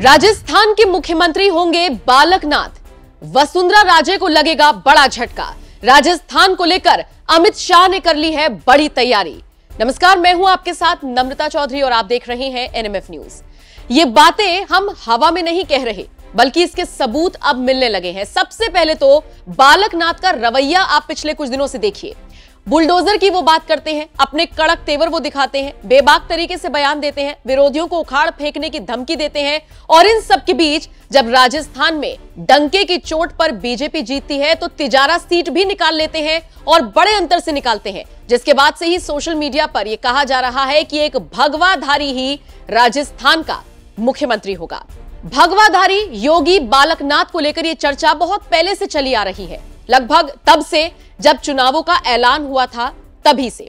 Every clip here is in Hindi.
राजस्थान के मुख्यमंत्री होंगे बालकनाथ। वसुंधरा राजे को लगेगा बड़ा झटका। राजस्थान को लेकर अमित शाह ने कर ली है बड़ी तैयारी। नमस्कार, मैं हूं आपके साथ नम्रता चौधरी और आप देख रहे हैं एनएमएफ न्यूज। ये बातें हम हवा में नहीं कह रहे, बल्कि इसके सबूत अब मिलने लगे हैं। सबसे पहले तो बालकनाथ का रवैया आप पिछले कुछ दिनों से देखिए। बुलडोजर की वो बात करते हैं, अपने कड़क तेवर वो दिखाते हैं, बेबाक तरीके से बयान देते हैं, विरोधियों को उखाड़ फेंकने की धमकी देते हैं। और इन सब के बीच जब राजस्थान में डंके की चोट पर बीजेपी जीतती है तो तिजारा सीट भी निकाल लेते हैं और बड़े अंतर से निकालते हैं, जिसके बाद से ही सोशल मीडिया पर यह कहा जा रहा है कि एक भगवाधारी ही राजस्थान का मुख्यमंत्री होगा। भगवाधारी योगी बालकनाथ को लेकर यह चर्चा बहुत पहले से चली आ रही है, लगभग तब से जब चुनावों का ऐलान हुआ था तभी से।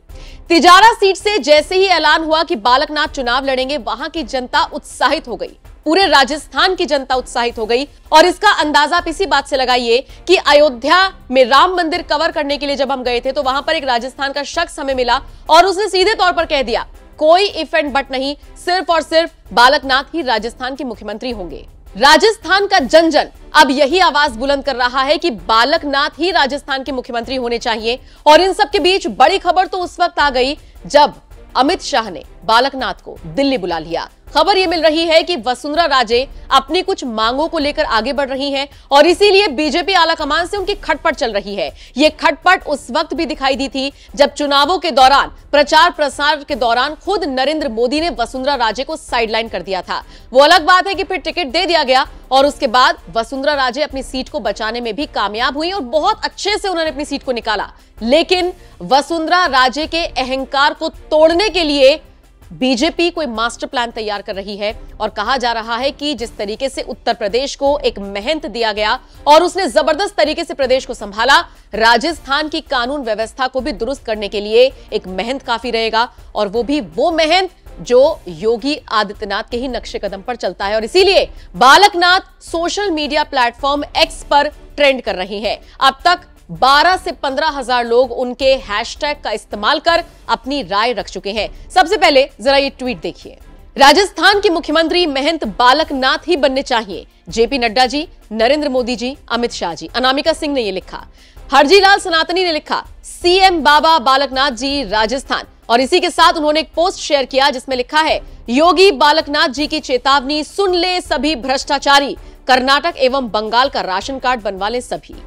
तिजारा सीट से जैसे ही ऐलान हुआ कि बालकनाथ चुनाव लड़ेंगे, वहां की जनता उत्साहित हो गई, पूरे राजस्थान की जनता उत्साहित हो गई। और इसका अंदाजा आप इसी बात से लगाइए कि अयोध्या में राम मंदिर कवर करने के लिए जब हम गए थे तो वहां पर एक राजस्थान का शख्स हमें मिला और उसने सीधे तौर पर कह दिया, कोई इफ एंड बट नहीं, सिर्फ और सिर्फ बालकनाथ ही राजस्थान के मुख्यमंत्री होंगे। राजस्थान का जन जन अब यही आवाज बुलंद कर रहा है कि बालकनाथ ही राजस्थान के मुख्यमंत्री होने चाहिए। और इन सब के बीच बड़ी खबर तो उस वक्त आ गई जब अमित शाह ने बालकनाथ को दिल्ली बुला लिया। खबर यह मिल रही है कि वसुंधरा राजे अपनी कुछ मांगों को लेकर आगे बढ़ रही हैं और इसीलिए बीजेपी आलाकमान से उनकी खटपट चल रही है। यह खटपट उस वक्त भी दिखाई दी थी जब चुनावों के दौरान, प्रचार प्रसार के दौरान खुद नरेंद्र मोदी ने वसुंधरा राजे को साइडलाइन कर दिया था। वो अलग बात है कि फिर टिकट दे दिया गया और उसके बाद वसुंधरा राजे अपनी सीट को बचाने में भी कामयाब हुई और बहुत अच्छे से उन्होंने अपनी सीट को निकाला। लेकिन वसुंधरा राजे के अहंकार को तोड़ने के लिए बीजेपी कोई मास्टर प्लान तैयार कर रही है। और कहा जा रहा है कि जिस तरीके से उत्तर प्रदेश को एक महंत दिया गया और उसने जबरदस्त तरीके से प्रदेश को संभाला, राजस्थान की कानून व्यवस्था को भी दुरुस्त करने के लिए एक महंत काफी रहेगा। और वो भी वो महंत जो योगी आदित्यनाथ के ही नक्शे कदम पर चलता है। और इसीलिए Balaknath social media platform x पर ट्रेंड कर रही है। अब तक 12 से 15 हजार लोग उनके हैशटैग का इस्तेमाल कर अपनी राय रख चुके हैं। सबसे पहले जरा ये ट्वीट देखिए। राजस्थान के मुख्यमंत्री महंत बालकनाथ ही बनने चाहिए। जेपी नड्डा जी, नरेंद्र मोदी जी, अमित शाह जी। अनामिका सिंह ने यह लिखा। हरजीलाल सनातनी ने लिखा, सीएम बाबा बालकनाथ जी राजस्थान। और इसी के साथ उन्होंने एक पोस्ट शेयर किया जिसमें लिखा है, योगी बालकनाथ जी की चेतावनी सुन ले सभी भ्रष्टाचारी, कर्नाटक एवं बंगाल का राशन कार्ड बनवा ले सभी।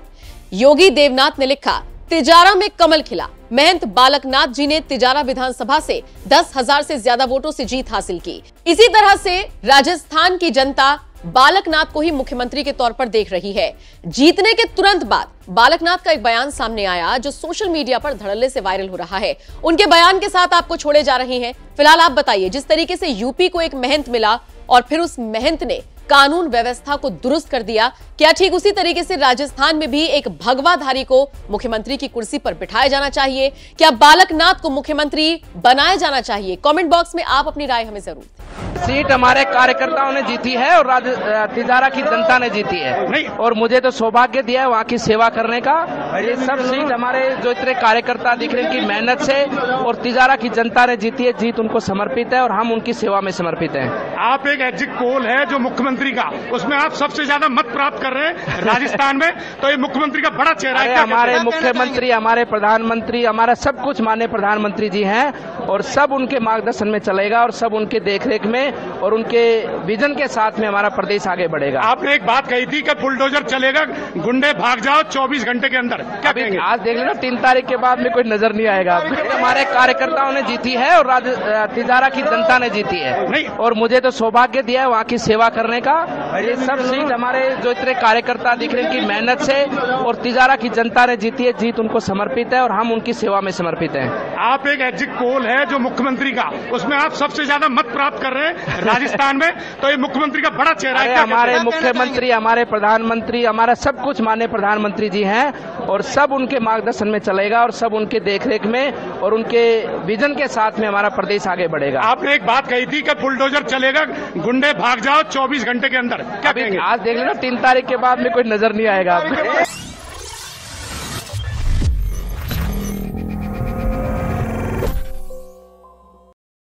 योगी देवनाथ ने लिखा, तिजारा में कमल खिला। महंत बालकनाथ जी ने तिजारा विधानसभा से 10,000 से ज्यादा वोटों से जीत हासिल की। इसी तरह से राजस्थान की जनता बालकनाथ को ही मुख्यमंत्री के तौर पर देख रही है। जीतने के तुरंत बाद बालकनाथ का एक बयान सामने आया जो सोशल मीडिया पर धड़ल्ले से वायरल हो रहा है। उनके बयान के साथ आपको छोड़े जा रहे हैं। फिलहाल आप बताइए, जिस तरीके से यूपी को एक महंत मिला और फिर उस महंत ने कानून व्यवस्था को दुरुस्त कर दिया, क्या ठीक उसी तरीके से राजस्थान में भी एक भगवाधारी को मुख्यमंत्री की कुर्सी पर बिठाया जाना चाहिए? क्या बालकनाथ को मुख्यमंत्री बनाया जाना चाहिए? कमेंट बॉक्स में आप अपनी राय हमें जरूर दें। सीट हमारे कार्यकर्ताओं ने जीती है और तिजारा की जनता ने जीती है और मुझे तो सौभाग्य दिया है वहाँ की सेवा करने का। ये सब सीट हमारे जो इतने कार्यकर्ता दिख रहे हैं की मेहनत से और तिजारा की जनता ने जीती है। जीत उनको समर्पित है और हम उनकी सेवा में समर्पित हैं। आप एक एग्जिट पोल है जो मुख्यमंत्री का, उसमें आप सबसे ज्यादा मत प्राप्त कर रहे हैं राजस्थान में, तो ये मुख्यमंत्री का बड़ा चेहरा है। हमारे मुख्यमंत्री, हमारे प्रधानमंत्री, हमारा सब कुछ माननीय प्रधानमंत्री जी हैं और सब उनके मार्गदर्शन में चलेगा और सब उनके देखरेख में और उनके विजन के साथ में हमारा प्रदेश आगे बढ़ेगा। आपने एक बात कही थी कि बुलडोजर चलेगा, गुंडे भाग जाओ 24 घंटे के अंदर, क्या कहेंगे? आज देख लेना, 3 तारीख के बाद में कोई नजर नहीं आएगा। हमारे कार्यकर्ताओं ने जीती है और तिजारा की जनता ने जीती है और मुझे तो सौभाग्य दिया है वहाँ की सेवा करने का। ये सब सीट हमारे जो इतने कार्यकर्ता दिख रहे हैं की मेहनत से और तिजारा की जनता ने जीती है। जीत उनको समर्पित है और हम उनकी सेवा में समर्पित हैं। आप एक एग्जिट पोल है जो मुख्यमंत्री का, उसमें आप सबसे ज्यादा मत प्राप्त कर रहे हैं राजस्थान में, तो ये मुख्यमंत्री का बड़ा चेहरा है। हमारे मुख्यमंत्री, हमारे प्रधानमंत्री, हमारा सब कुछ माननीय प्रधानमंत्री जी हैं और सब उनके मार्गदर्शन में चलेगा और सब उनके देखरेख में और उनके विजन के साथ में हमारा प्रदेश आगे बढ़ेगा। आपने एक बात कही थी कि बुलडोजर चलेगा, गुंडे भाग जाओ 24 घंटे के अंदर, क्या कहेंगे? आज देख लेना, 3 तारीख के बाद में कोई नजर नहीं आएगा।